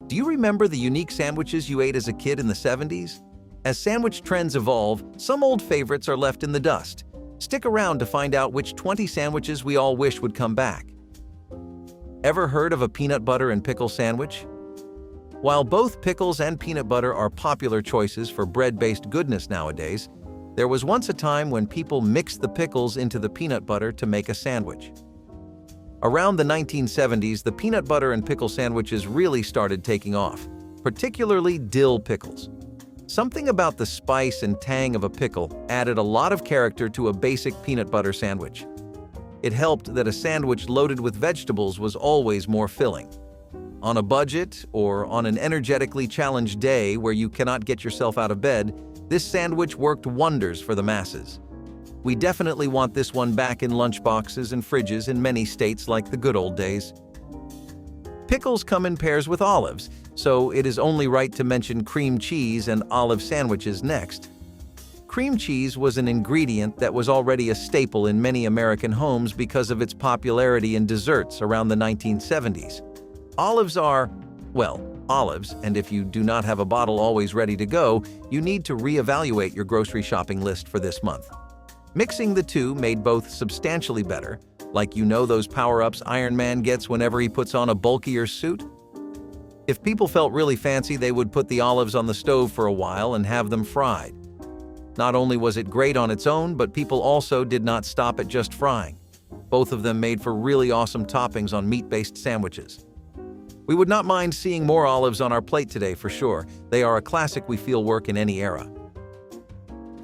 Do you remember the unique sandwiches you ate as a kid in the 70s? As sandwich trends evolve, some old favorites are left in the dust. Stick around to find out which 20 sandwiches we all wish would come back. Ever heard of a peanut butter and pickle sandwich? While both pickles and peanut butter are popular choices for bread-based goodness nowadays, there was once a time when people mixed the pickles into the peanut butter to make a sandwich. Around the 1970s, the peanut butter and pickle sandwiches really started taking off, particularly dill pickles. Something about the spice and tang of a pickle added a lot of character to a basic peanut butter sandwich. It helped that a sandwich loaded with vegetables was always more filling. On a budget or on an energetically challenged day where you cannot get yourself out of bed, this sandwich worked wonders for the masses. We definitely want this one back in lunchboxes and fridges in many states like the good old days. Pickles come in pairs with olives, so it is only right to mention cream cheese and olive sandwiches next. Cream cheese was an ingredient that was already a staple in many American homes because of its popularity in desserts around the 1970s. Olives are, well, olives, and if you do not have a bottle always ready to go, you need to reevaluate your grocery shopping list for this month. Mixing the two made both substantially better, like those power-ups Iron Man gets whenever he puts on a bulkier suit. If people felt really fancy, they would put the olives on the stove for a while and have them fried. Not only was it great on its own, but people also did not stop at just frying. Both of them made for really awesome toppings on meat-based sandwiches. We would not mind seeing more olives on our plate today for sure. They are a classic we feel work in any era.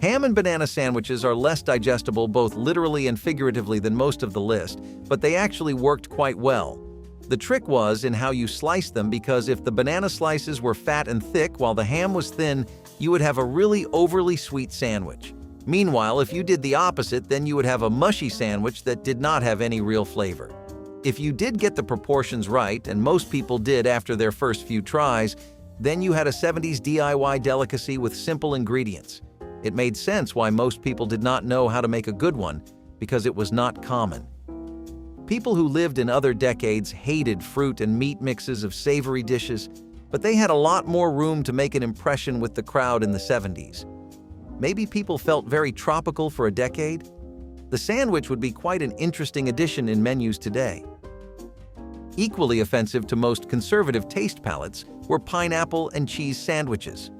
Ham and banana sandwiches are less digestible both literally and figuratively than most of the list, but they actually worked quite well. The trick was in how you sliced them, because if the banana slices were fat and thick while the ham was thin, you would have a really overly sweet sandwich. Meanwhile, if you did the opposite, then you would have a mushy sandwich that did not have any real flavor. If you did get the proportions right, and most people did after their first few tries, then you had a 70s DIY delicacy with simple ingredients. It made sense why most people did not know how to make a good one, because it was not common. People who lived in other decades hated fruit and meat mixes of savory dishes, but they had a lot more room to make an impression with the crowd in the 70s. Maybe people felt very tropical for a decade? The sandwich would be quite an interesting addition in menus today. Equally offensive to most conservative taste palates were pineapple and cheese sandwiches.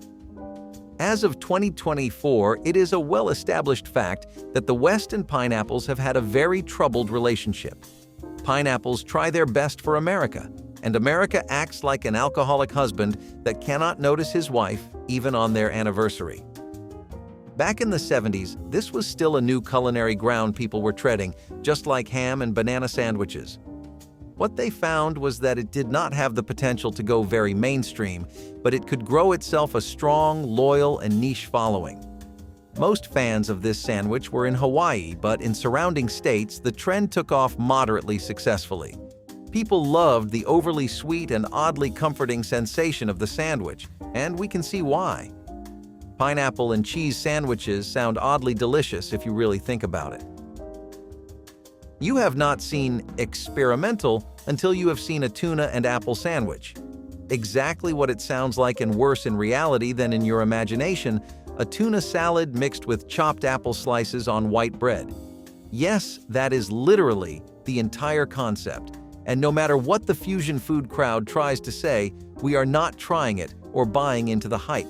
As of 2024, it is a well-established fact that the West and pineapples have had a very troubled relationship. Pineapples try their best for America, and America acts like an alcoholic husband that cannot notice his wife even on their anniversary. Back in the 70s, this was still a new culinary ground people were treading, just like ham and banana sandwiches. What they found was that it did not have the potential to go very mainstream, but it could grow itself a strong, loyal, and niche following. Most fans of this sandwich were in Hawaii, but in surrounding states, the trend took off moderately successfully. People loved the overly sweet and oddly comforting sensation of the sandwich, and we can see why. Pineapple and cheese sandwiches sound oddly delicious if you really think about it. You have not seen experimental until you have seen a tuna and apple sandwich. Exactly what it sounds like, and worse in reality than in your imagination, a tuna salad mixed with chopped apple slices on white bread. Yes, that is literally the entire concept. And no matter what the fusion food crowd tries to say, we are not trying it or buying into the hype.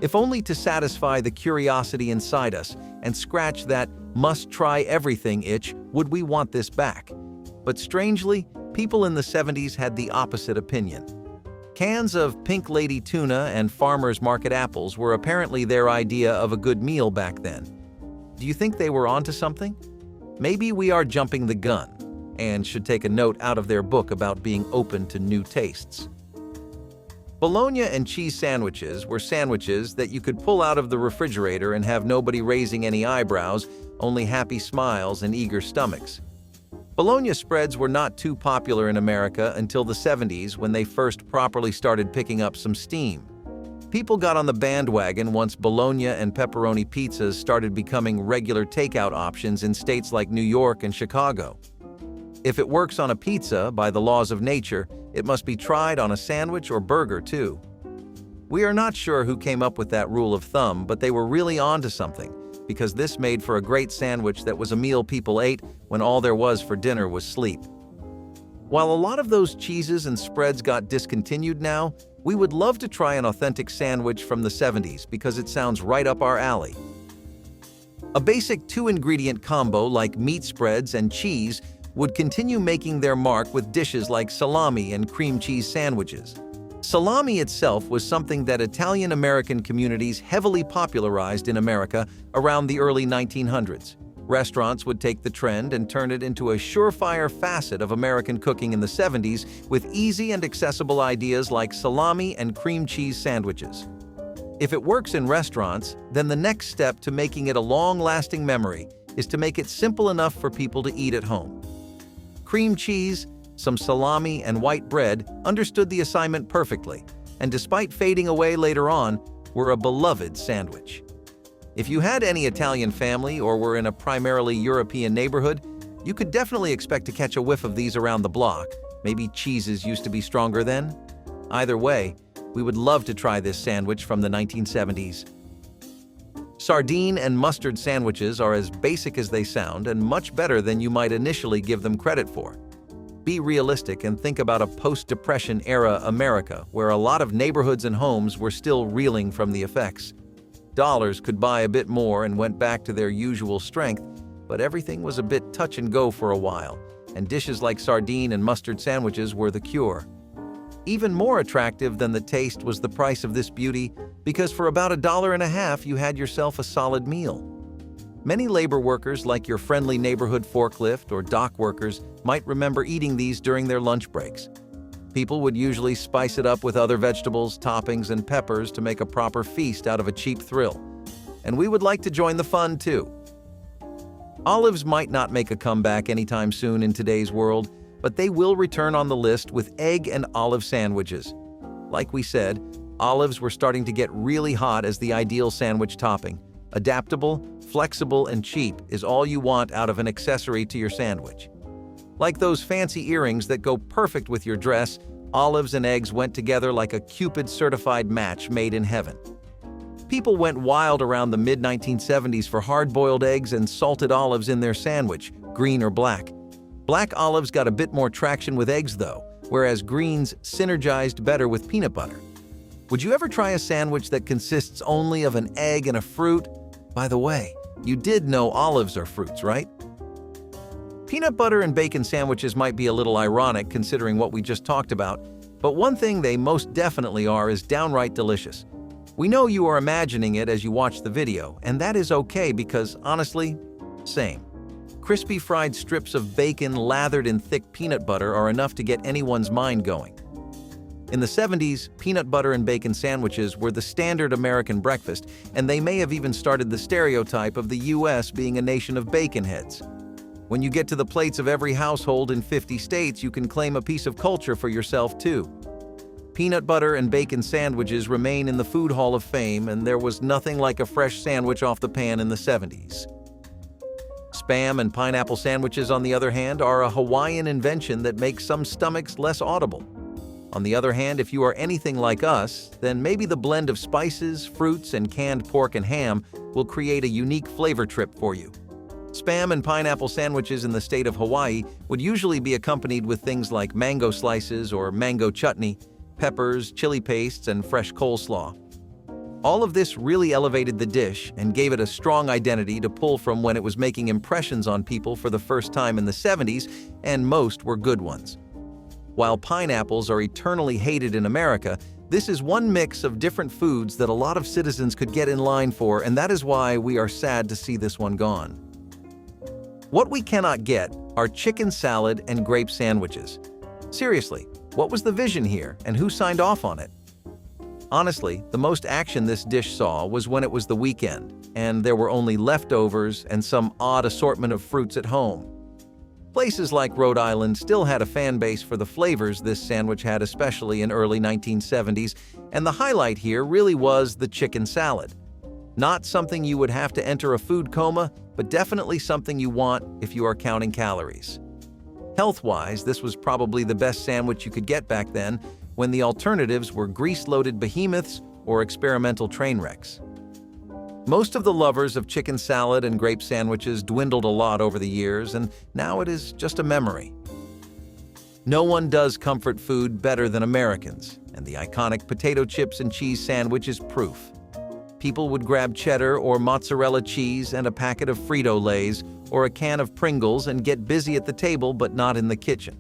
If only to satisfy the curiosity inside us and scratch that must-try-everything itch would we want this back. But strangely, people in the 70s had the opposite opinion. Cans of Pink Lady tuna and farmers market apples were apparently their idea of a good meal back then. Do you think they were onto something? Maybe we are jumping the gun and should take a note out of their book about being open to new tastes. Bologna and cheese sandwiches were sandwiches that you could pull out of the refrigerator and have nobody raising any eyebrows, only happy smiles and eager stomachs. Bologna spreads were not too popular in America until the 70s, when they first properly started picking up some steam. People got on the bandwagon once bologna and pepperoni pizzas started becoming regular takeout options in states like New York and Chicago. If it works on a pizza, by the laws of nature, It must be tried on a sandwich or burger too. We are not sure who came up with that rule of thumb, but they were really onto something, because this made for a great sandwich that was a meal people ate when all there was for dinner was sleep. While a lot of those cheeses and spreads got discontinued now, we would love to try an authentic sandwich from the 70s because it sounds right up our alley. A basic two-ingredient combo like meat spreads and cheese would continue making their mark with dishes like salami and cream cheese sandwiches. Salami itself was something that Italian-American communities heavily popularized in America around the early 1900s. Restaurants would take the trend and turn it into a surefire facet of American cooking in the 70s with easy and accessible ideas like salami and cream cheese sandwiches. If it works in restaurants, then the next step to making it a long-lasting memory is to make it simple enough for people to eat at home. Cream cheese, some salami, and white bread understood the assignment perfectly, and despite fading away later on, were a beloved sandwich. If you had any Italian family or were in a primarily European neighborhood, you could definitely expect to catch a whiff of these around the block. Maybe cheeses used to be stronger then? Either way, we would love to try this sandwich from the 1970s. Sardine and mustard sandwiches are as basic as they sound and much better than you might initially give them credit for. Be realistic and think about a post-Depression era America where a lot of neighborhoods and homes were still reeling from the effects. Dollars could buy a bit more and went back to their usual strength, but everything was a bit touch and go for a while, and dishes like sardine and mustard sandwiches were the cure. Even more attractive than the taste was the price of this beauty, because for about $1.50 you had yourself a solid meal. Many labor workers, like your friendly neighborhood forklift or dock workers, might remember eating these during their lunch breaks. People would usually spice it up with other vegetables, toppings, and peppers to make a proper feast out of a cheap thrill. And we would like to join the fun too. Olives might not make a comeback anytime soon in today's world, but they will return on the list with egg and olive sandwiches. Like we said, olives were starting to get really hot as the ideal sandwich topping. Adaptable, flexible, and cheap is all you want out of an accessory to your sandwich. Like those fancy earrings that go perfect with your dress, olives and eggs went together like a Cupid-certified match made in heaven. People went wild around the mid-1970s for hard-boiled eggs and salted olives in their sandwich, green or black. Black olives got a bit more traction with eggs though, whereas greens synergized better with peanut butter. Would you ever try a sandwich that consists only of an egg and a fruit? By the way, you did know olives are fruits, right? Peanut butter and bacon sandwiches might be a little ironic considering what we just talked about, but one thing they most definitely are is downright delicious. We know you are imagining it as you watch the video, and that is okay because, honestly, same. Crispy fried strips of bacon lathered in thick peanut butter are enough to get anyone's mind going. In the 70s, peanut butter and bacon sandwiches were the standard American breakfast, and they may have even started the stereotype of the US being a nation of bacon heads. When you get to the plates of every household in 50 states, you can claim a piece of culture for yourself too. Peanut butter and bacon sandwiches remain in the Food Hall of Fame, and there was nothing like a fresh sandwich off the pan in the 70s. Spam and pineapple sandwiches, on the other hand, are a Hawaiian invention that makes some stomachs less audible. On the other hand, if you are anything like us, then maybe the blend of spices, fruits, and canned pork and ham will create a unique flavor trip for you. Spam and pineapple sandwiches in the state of Hawaii would usually be accompanied with things like mango slices or mango chutney, peppers, chili pastes, and fresh coleslaw. All of this really elevated the dish and gave it a strong identity to pull from when it was making impressions on people for the first time in the 70s, and most were good ones. While pineapples are eternally hated in America, this is one mix of different foods that a lot of citizens could get in line for, and that is why we are sad to see this one gone. What we cannot get are chicken salad and grape sandwiches. Seriously, what was the vision here, and who signed off on it? Honestly, the most action this dish saw was when it was the weekend, and there were only leftovers and some odd assortment of fruits at home. Places like Rhode Island still had a fan base for the flavors this sandwich had, especially in early 1970s, and the highlight here really was the chicken salad. Not something you would have to enter a food coma, but definitely something you want if you are counting calories. Health-wise, this was probably the best sandwich you could get back then, when the alternatives were grease-loaded behemoths or experimental train wrecks. Most of the lovers of chicken salad and grape sandwiches dwindled a lot over the years, and now it is just a memory. No one does comfort food better than Americans, and the iconic potato chips and cheese sandwich is proof. People would grab cheddar or mozzarella cheese and a packet of Frito-Lays or a can of Pringles and get busy at the table but not in the kitchen.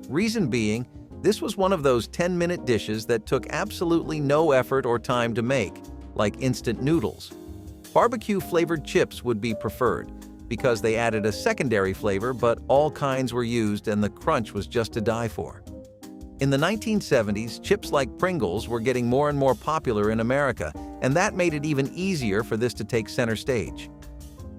Reason being, this was one of those 10-minute dishes that took absolutely no effort or time to make, like instant noodles. Barbecue-flavored chips would be preferred, because they added a secondary flavor, but all kinds were used and the crunch was just to die for. In the 1970s, chips like Pringles were getting more and more popular in America, and that made it even easier for this to take center stage.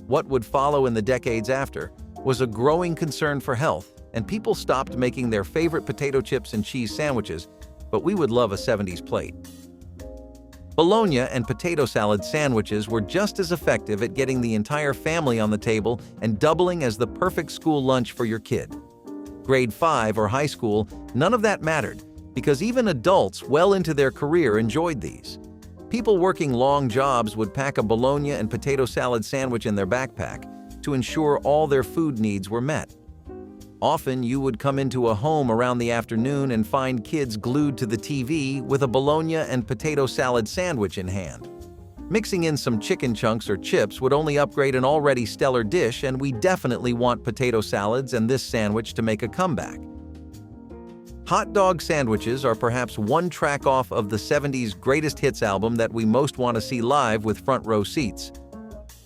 What would follow in the decades after was a growing concern for health, and people stopped making their favorite potato chips and cheese sandwiches, but we would love a 70s plate. Bologna and potato salad sandwiches were just as effective at getting the entire family on the table and doubling as the perfect school lunch for your kid. Grade 5 or high school, none of that mattered, because even adults well into their career enjoyed these. People working long jobs would pack a bologna and potato salad sandwich in their backpack to ensure all their food needs were met. Often, you would come into a home around the afternoon and find kids glued to the TV with a bologna and potato salad sandwich in hand. Mixing in some chicken chunks or chips would only upgrade an already stellar dish, and we definitely want potato salads and this sandwich to make a comeback. Hot dog sandwiches are perhaps one track off of the 70s greatest hits album that we most want to see live with front row seats.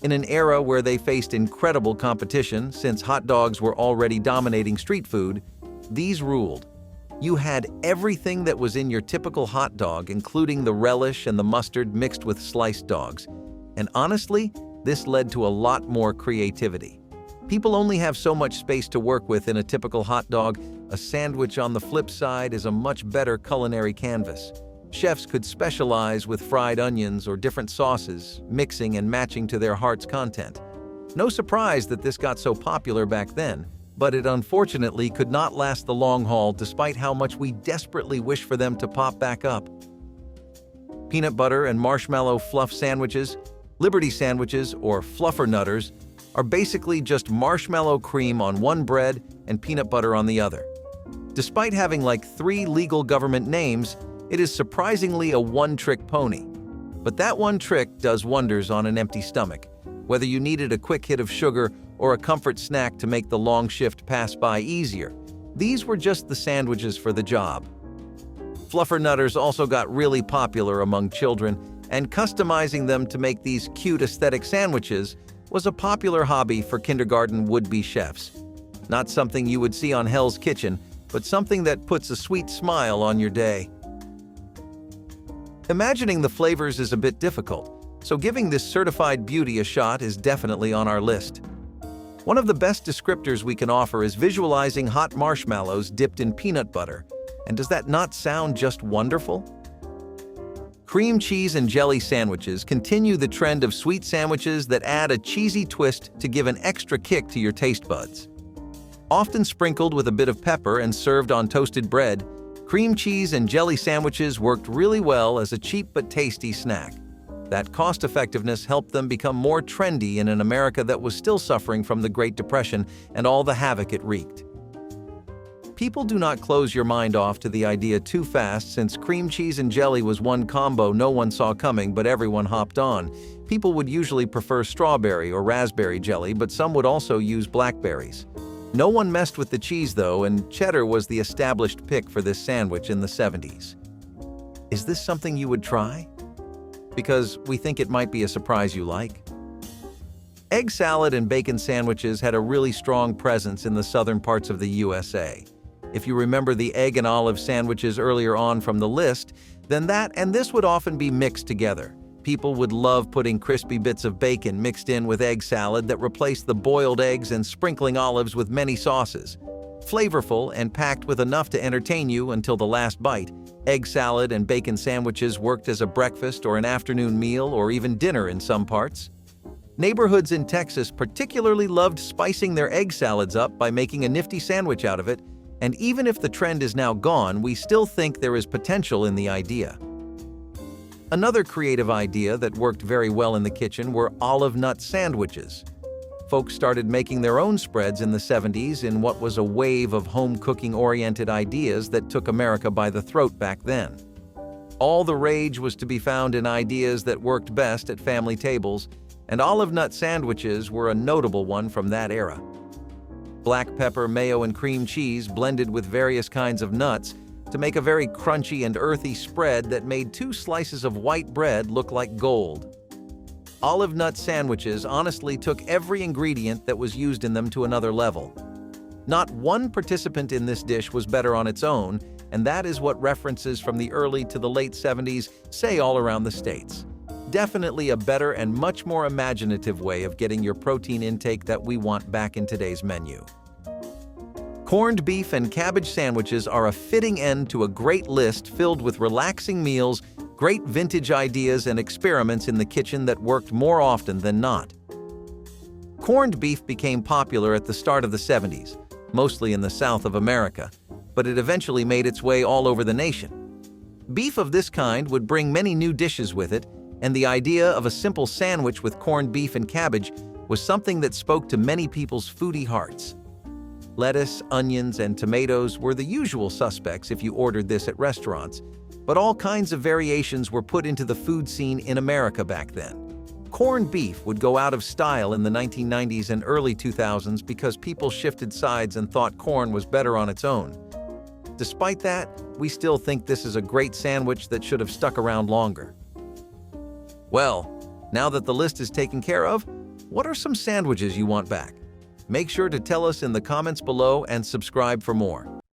In an era where they faced incredible competition since hot dogs were already dominating street food, these ruled. You had everything that was in your typical hot dog, including the relish and the mustard mixed with sliced dogs. And honestly, this led to a lot more creativity. People only have so much space to work with in a typical hot dog. A sandwich, on the flip side, is a much better culinary canvas. Chefs could specialize with fried onions or different sauces, mixing and matching to their heart's content. No surprise that this got so popular back then, but it unfortunately could not last the long haul despite how much we desperately wish for them to pop back up. Peanut butter and marshmallow fluff sandwiches, Liberty sandwiches, or fluffernutters, are basically just marshmallow cream on one bread and peanut butter on the other. Despite having like 3 legal government names, it is surprisingly a one-trick pony. But that one trick does wonders on an empty stomach, whether you needed a quick hit of sugar or a comfort snack to make the long shift pass by easier. These were just the sandwiches for the job. Fluffernutters also got really popular among children, and customizing them to make these cute aesthetic sandwiches was a popular hobby for kindergarten would-be chefs. Not something you would see on Hell's Kitchen, but something that puts a sweet smile on your day. Imagining the flavors is a bit difficult, so giving this certified beauty a shot is definitely on our list. One of the best descriptors we can offer is visualizing hot marshmallows dipped in peanut butter. And does that not sound just wonderful? Cream cheese and jelly sandwiches continue the trend of sweet sandwiches that add a cheesy twist to give an extra kick to your taste buds. Often sprinkled with a bit of pepper and served on toasted bread, cream cheese and jelly sandwiches worked really well as a cheap but tasty snack. That cost-effectiveness helped them become more trendy in an America that was still suffering from the Great Depression and all the havoc it wreaked. People do not close your mind off to the idea too fast, since cream cheese and jelly was one combo no one saw coming but everyone hopped on. People would usually prefer strawberry or raspberry jelly, but some would also use blackberries. No one messed with the cheese though, and cheddar was the established pick for this sandwich in the 70s. Is this something you would try? Because we think it might be a surprise you like. Egg salad and bacon sandwiches had a really strong presence in the southern parts of the USA. If you remember the egg and olive sandwiches earlier on from the list, then that and this would often be mixed together. People would love putting crispy bits of bacon mixed in with egg salad that replaced the boiled eggs and sprinkling olives with many sauces. Flavorful and packed with enough to entertain you until the last bite, egg salad and bacon sandwiches worked as a breakfast or an afternoon meal or even dinner in some parts. Neighborhoods in Texas particularly loved spicing their egg salads up by making a nifty sandwich out of it, and even if the trend is now gone, we still think there is potential in the idea. Another creative idea that worked very well in the kitchen were olive nut sandwiches. Folks started making their own spreads in the 70s in what was a wave of home cooking-oriented ideas that took America by the throat back then. All the rage was to be found in ideas that worked best at family tables, and olive nut sandwiches were a notable one from that era. Black pepper, mayo, and cream cheese blended with various kinds of nuts to make a very crunchy and earthy spread that made 2 slices of white bread look like gold. Olive nut sandwiches honestly took every ingredient that was used in them to another level. Not one participant in this dish was better on its own, and that is what references from the early to the late 70s say all around the states. Definitely a better and much more imaginative way of getting your protein intake that we want back in today's menu. Corned beef and cabbage sandwiches are a fitting end to a great list filled with relaxing meals, great vintage ideas, and experiments in the kitchen that worked more often than not. Corned beef became popular at the start of the 70s, mostly in the South of America, but it eventually made its way all over the nation. Beef of this kind would bring many new dishes with it, and the idea of a simple sandwich with corned beef and cabbage was something that spoke to many people's foodie hearts. Lettuce, onions, and tomatoes were the usual suspects if you ordered this at restaurants, but all kinds of variations were put into the food scene in America back then. Corned beef would go out of style in the 1990s and early 2000s because people shifted sides and thought corn was better on its own. Despite that, we still think this is a great sandwich that should have stuck around longer. Well, now that the list is taken care of, what are some sandwiches you want back? Make sure to tell us in the comments below and subscribe for more.